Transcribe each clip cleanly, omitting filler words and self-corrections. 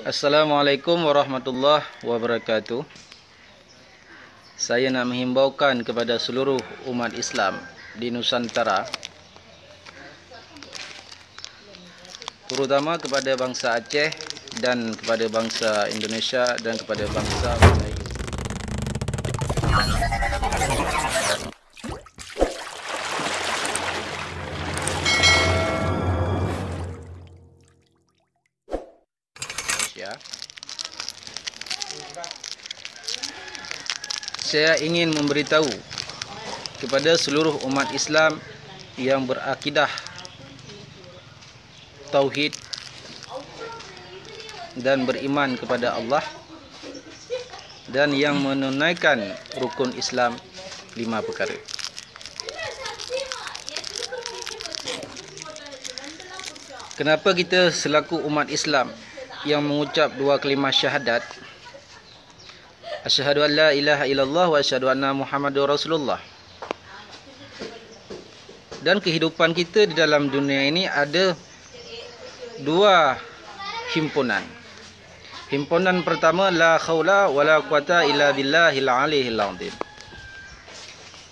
Assalamualaikum warahmatullahi wabarakatuh. Saya nak menghimbaukan kepada seluruh umat Islam di Nusantara, terutama kepada bangsa Aceh dan kepada bangsa Indonesia dan kepada bangsa Melayu. Saya ingin memberitahu kepada seluruh umat Islam yang berakidah tauhid dan beriman kepada Allah dan yang menunaikan rukun Islam 5 perkara. Kenapa kita selaku umat Islam yang mengucap 2 kalimah syahadat, asyhadu an la ilaha illallah wa asyhadu anna Muhammadur Rasulullah, dan kehidupan kita di dalam dunia ini ada 2 himpunan. Himpunan pertama, la khaula wala quwata illa billahil aliyil azim.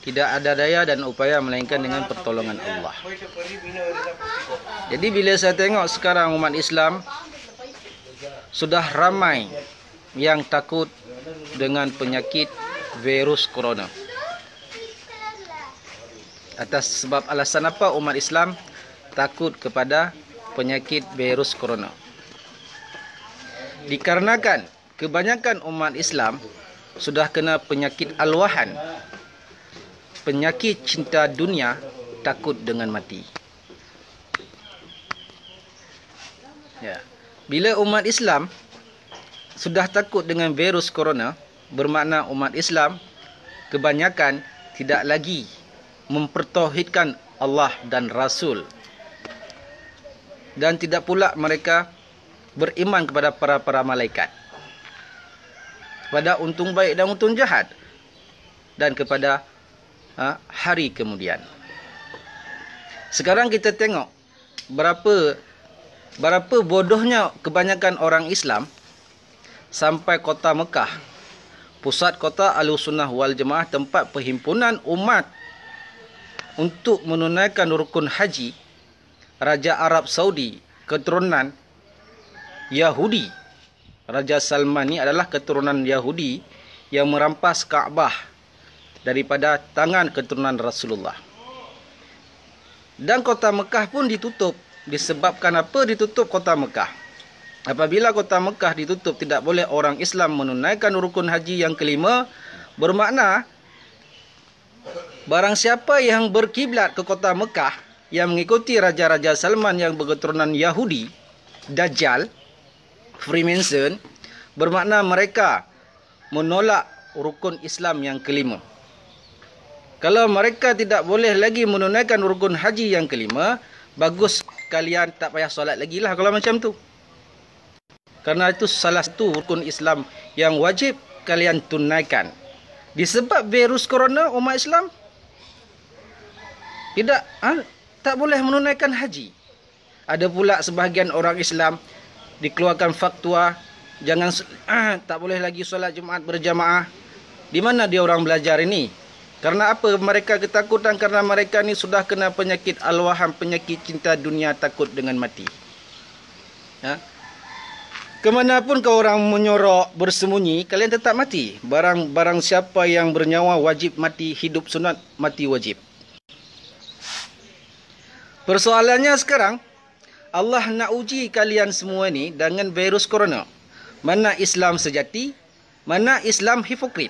Tidak ada daya dan upaya melainkan dengan pertolongan Allah. Jadi bila saya tengok sekarang umat Islam sudah ramai yang takut dengan penyakit virus corona. Atas sebab alasan apa umat Islam takut kepada penyakit virus corona? Dikarenakan kebanyakan umat Islam sudah kena penyakit alwahan, penyakit cinta dunia, takut dengan mati. Ya. Bila umat Islam sudah takut dengan virus corona, bermakna umat Islam kebanyakan tidak lagi mempertauhidkan Allah dan Rasul, dan tidak pula mereka beriman kepada para malaikat, kepada untung baik dan untung jahat, dan kepada hari kemudian. Sekarang kita tengok berapa bodohnya kebanyakan orang Islam sampai kota Mekah, pusat kota Ahlussunnah wal Jamaah, tempat perhimpunan umat untuk menunaikan rukun haji, Raja Arab Saudi, keturunan Yahudi. Raja Salman ini adalah keturunan Yahudi yang merampas Kaabah daripada tangan keturunan Rasulullah. Dan kota Mekah pun ditutup. Disebabkan apa ditutup kota Mekah? Apabila kota Mekah ditutup, tidak boleh orang Islam menunaikan rukun haji yang kelima, bermakna barang siapa yang berkiblat ke kota Mekah yang mengikuti Raja-Raja Salman yang berketurunan Yahudi, Dajjal, Freemason, bermakna mereka menolak rukun Islam yang kelima. Kalau mereka tidak boleh lagi menunaikan rukun haji yang kelima, bagus kalian tak payah solat lagi lah kalau macam tu. Karena itu salah satu rukun Islam yang wajib kalian tunaikan. Disebab virus corona, umat Islam tak boleh menunaikan haji. Ada pula sebahagian orang Islam dikeluarkan fatwa jangan tak boleh lagi solat Jumaat berjamaah. Di mana dia orang belajar ini? Karena apa mereka ketakutan? Karena mereka ni sudah kena penyakit alwahan, penyakit cinta dunia, takut dengan mati. Kemanapun kau orang menyorok, bersembunyi, kalian tetap mati. Barang siapa yang bernyawa wajib mati, hidup sunat, mati wajib. Persoalannya sekarang, Allah nak uji kalian semua ni dengan virus corona. Mana Islam sejati, mana Islam hipokrit.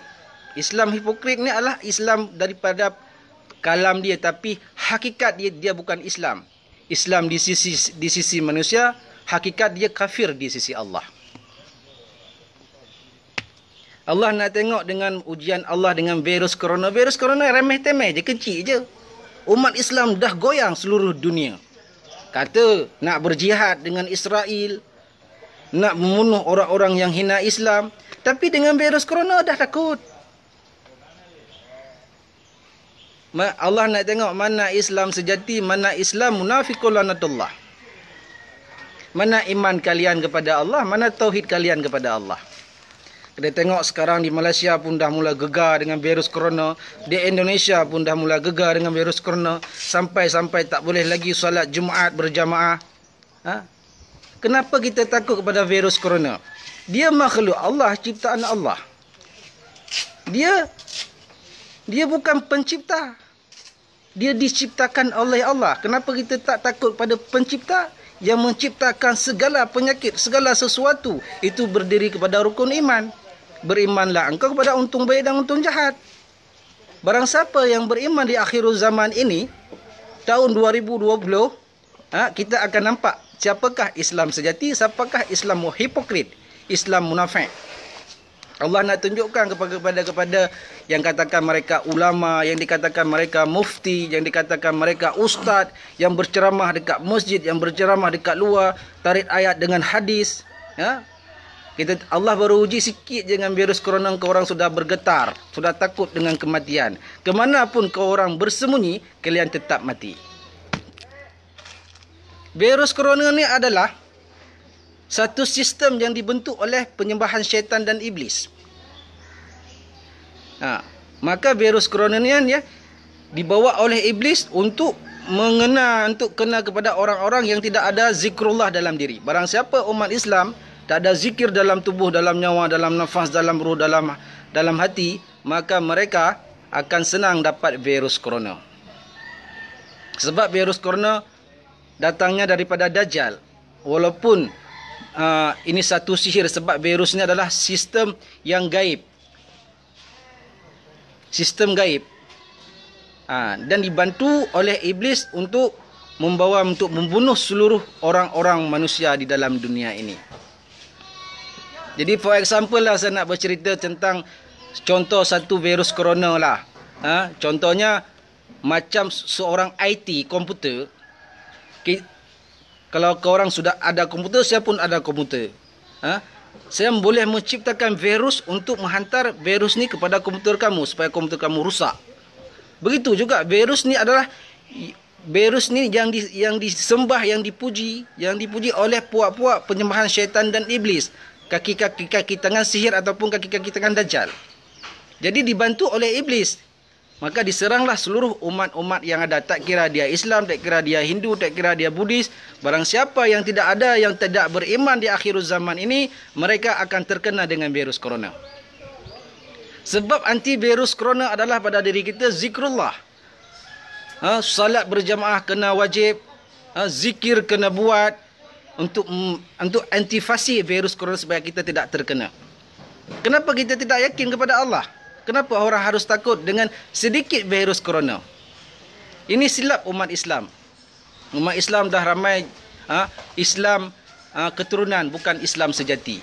Islam hipokrit ni adalah Islam daripada kalam dia, tapi hakikat dia bukan Islam. Islam di sisi manusia, hakikat dia kafir di sisi Allah. Allah nak tengok dengan ujian Allah dengan virus corona. Virus corona remeh-temeh je, kecil je. Umat Islam dah goyang seluruh dunia. Kata nak berjihad dengan Israel, nak membunuh orang-orang yang hina Islam. Tapi dengan virus corona dah takut. Allah nak tengok mana Islam sejati, mana Islam munafiqul lanatullah. Mana iman kalian kepada Allah? Mana tauhid kalian kepada Allah? Kita tengok sekarang di Malaysia pun dah mula gegar dengan virus corona. Di Indonesia pun dah mula gegar dengan virus corona. Sampai-sampai tak boleh lagi solat Jumaat berjamaah. Kenapa kita takut kepada virus corona? Dia makhluk Allah, ciptaan Allah. Dia bukan pencipta. Dia diciptakan oleh Allah. Kenapa kita tak takut pada pencipta? Yang menciptakan segala penyakit, segala sesuatu. Itu berdiri kepada rukun iman. Berimanlah engkau kepada untung baik dan untung jahat. Barang siapa yang beriman di akhir zaman ini, tahun 2020, kita akan nampak siapakah Islam sejati, siapakah Islam hipokrit, Islam munafik. Allah nak tunjukkan kepada yang katakan mereka ulama, yang dikatakan mereka mufti, yang dikatakan mereka ustaz, yang berceramah dekat masjid, yang berceramah dekat luar, tarik ayat dengan hadis. Allah baru uji sikit dengan virus corona, kau orang sudah bergetar, sudah takut dengan kematian. Kemanapun kau orang bersembunyi, kalian tetap mati. Virus corona ni adalah satu sistem yang dibentuk oleh penyembahan syaitan dan iblis. Maka virus corona ni dibawa oleh iblis untuk kena kepada orang-orang yang tidak ada zikrullah dalam diri. Barang siapa umat Islam tak ada zikir dalam tubuh, dalam nyawa, dalam nafas, dalam ruh, dalam hati, maka mereka akan senang dapat virus corona. Sebab virus corona datangnya daripada Dajjal. Walaupun ini satu sihir, sebab virus ini adalah sistem yang gaib. Sistem gaib. Dan dibantu oleh iblis untuk membunuh seluruh orang-orang manusia di dalam dunia ini. Jadi for example lah, saya nak bercerita tentang contoh satu virus corona lah. Contohnya macam seorang IT komputer. Kalau korang sudah ada komputer, saya pun ada komputer. Saya boleh menciptakan virus untuk menghantar virus ni kepada komputer kamu supaya komputer kamu rusak. Begitu juga virus ni adalah virus ni yang disembah, yang dipuji oleh puak-puak penyembahan syaitan dan iblis. Kaki tangan sihir ataupun kaki tangan Dajjal. Jadi dibantu oleh iblis. Maka diseranglah seluruh umat-umat yang ada. Tak kira dia Islam, tak kira dia Hindu, tak kira dia Buddhis. Barang siapa yang tidak ada, yang tidak beriman di akhir zaman ini, mereka akan terkena dengan virus corona. Sebab antivirus corona adalah pada diri kita zikrullah. Salat berjamaah kena wajib. Zikir kena buat. Untuk antivasi virus corona supaya kita tidak terkena. Kenapa kita tidak yakin kepada Allah? Kenapa orang harus takut dengan sedikit virus corona? Ini silap umat Islam. Umat Islam dah ramai Islam keturunan, bukan Islam sejati.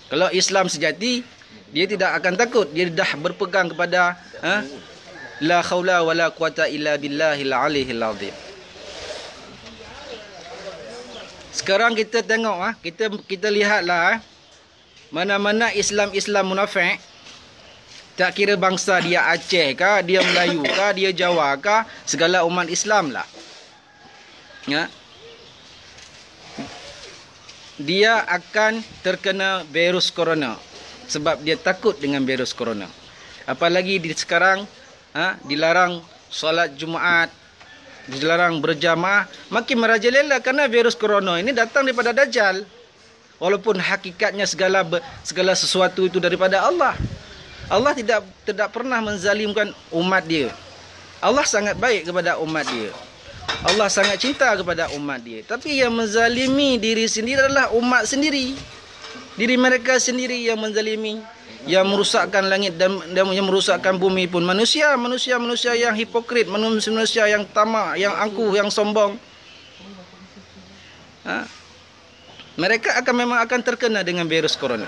Kalau Islam sejati, dia tidak akan takut. Dia dah berpegang kepada la haula wala quwata illa billahil aliyil azim. Sekarang kita tengok, kita lihatlah mana-mana Islam munafik. Tak kira bangsa dia Aceh kah, dia Melayu kah, dia Jawa kah, segala umat Islam lah. Dia akan terkena virus corona sebab dia takut dengan virus corona. Apalagi sekarang dilarang solat Jumaat, dilarang berjamaah, makin merajalela kerana virus corona ini datang daripada Dajjal. Walaupun hakikatnya segala sesuatu itu daripada Allah. Allah tidak pernah menzalimkan umat dia. Allah sangat baik kepada umat dia. Allah sangat cinta kepada umat dia. Tapi yang menzalimi diri sendiri adalah umat sendiri. Diri mereka sendiri yang menzalimi, yang merusakkan langit dan yang merusakkan bumi pun manusia yang hipokrit, manusia yang tamak, yang angkuh, yang sombong. Mereka memang akan terkena dengan virus corona.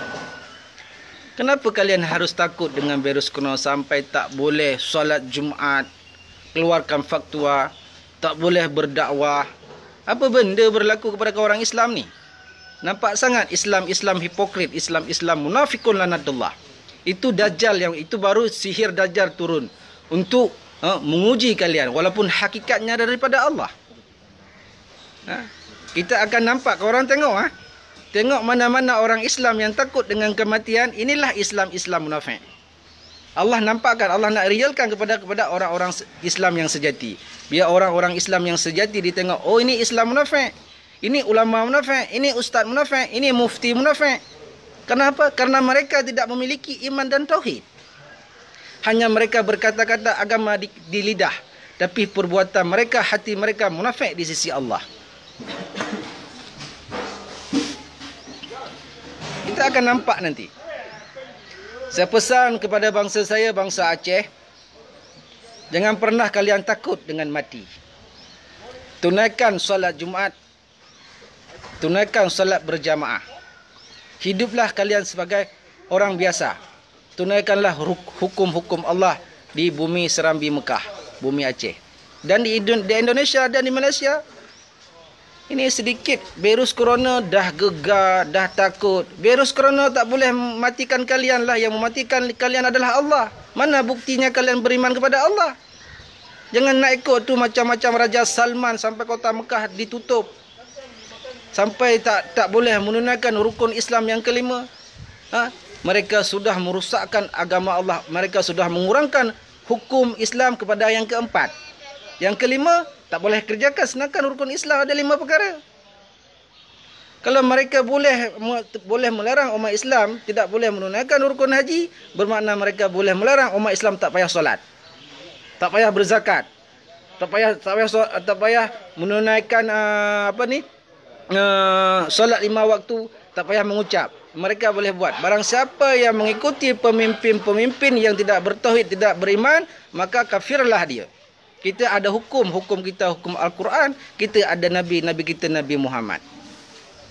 Kenapa kalian harus takut dengan virus corona sampai tak boleh solat Jumaat, keluarkan fatwa, tak boleh berdakwah? Apa benda berlaku kepada orang Islam ni? Nampak sangat Islam hipokrit, Islam munafikun lanatullah. Itu Dajjal, yang itu baru sihir Dajjal turun untuk menguji kalian, walaupun hakikatnya daripada Allah. Kita akan nampak, korang tengok tengok mana-mana orang Islam yang takut dengan kematian, inilah Islam munafik. Allah nampakkan, Allah nak realkan kepada orang-orang Islam yang sejati. Biar orang-orang Islam yang sejati ditengok, oh ini Islam munafik, ini ulama munafik, ini ustaz munafik, ini mufti munafik. Kenapa? Karena mereka tidak memiliki iman dan tauhid. Hanya mereka berkata-kata agama di lidah, tapi perbuatan mereka, hati mereka munafik di sisi Allah. Kita akan nampak nanti. Saya pesan kepada bangsa saya, bangsa Aceh, jangan pernah kalian takut dengan mati. Tunaikan solat Jumaat, tunaikan solat berjamaah. Hiduplah kalian sebagai orang biasa. Tunaikanlah hukum-hukum Allah di bumi Serambi Mekah, bumi Aceh. Dan di Indonesia dan di Malaysia. Ini sedikit virus corona dah gegar, dah takut. Virus corona tak boleh matikan kalian lah. Yang mematikan kalian adalah Allah. Mana buktinya kalian beriman kepada Allah? Jangan nak ikut tu macam-macam Raja Salman sampai kota Mekah ditutup. Sampai tak boleh menunaikan rukun Islam yang kelima. Mereka sudah merusakkan agama Allah. Mereka sudah mengurangkan hukum Islam kepada yang keempat. Yang kelima, tak boleh kerjakan sedangkan rukun Islam ada 5 perkara. Kalau mereka boleh melarang umat Islam tidak boleh menunaikan rukun haji, bermakna mereka boleh melarang umat Islam tak payah solat, tak payah berzakat, tak payah menunaikan solat 5 waktu, tak payah mengucap. Mereka boleh buat. Barang siapa yang mengikuti pemimpin-pemimpin yang tidak bertauhid, tidak beriman, maka kafirlah dia. Kita ada hukum kita hukum Al-Quran, kita ada Nabi kita Nabi Muhammad.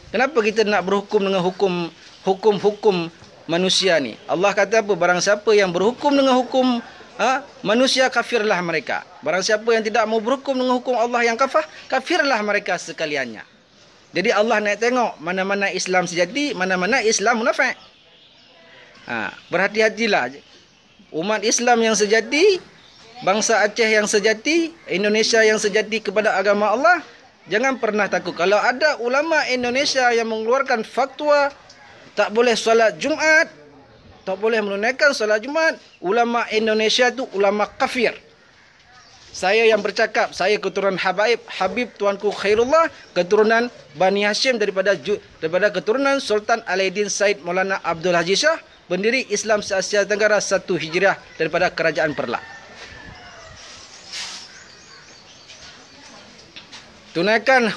Kenapa kita nak berhukum dengan hukum manusia ni? Allah kata apa? Barang siapa yang berhukum dengan hukum manusia, kafirlah mereka. Barang siapa yang tidak mau berhukum dengan hukum Allah yang kafirlah mereka sekaliannya. Jadi Allah nak tengok mana-mana Islam sejati, mana-mana Islam munafik. Berhati-hatilah. Umat Islam yang sejati, bangsa Aceh yang sejati, Indonesia yang sejati kepada agama Allah, jangan pernah takut. Kalau ada ulama Indonesia yang mengeluarkan fatwa tak boleh solat Jumaat, tak boleh menunaikan solat Jumaat, ulama Indonesia tu ulama kafir. Saya yang bercakap, saya keturunan Habib Tuanku Khairullah, keturunan Bani Hashim daripada keturunan Sultan Alaidin Said Maulana Abdul Haji Shah, pendiri Islam se-Asia Tenggara 1 Hijriah daripada Kerajaan Perla. Tunaikan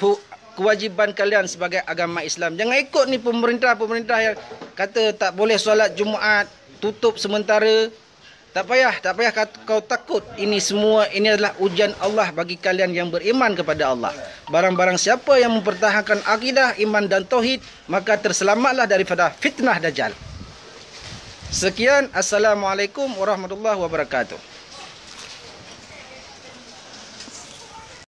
kewajiban kalian sebagai agama Islam. Jangan ikut ni pemerintah yang kata tak boleh solat Jumaat, tutup sementara. Tak payah kau takut. Ini adalah ujian Allah bagi kalian yang beriman kepada Allah. Barang-barang siapa yang mempertahankan akidah, iman dan tauhid, maka terselamatlah daripada fitnah Dajjal. Sekian, Assalamualaikum warahmatullahi wabarakatuh.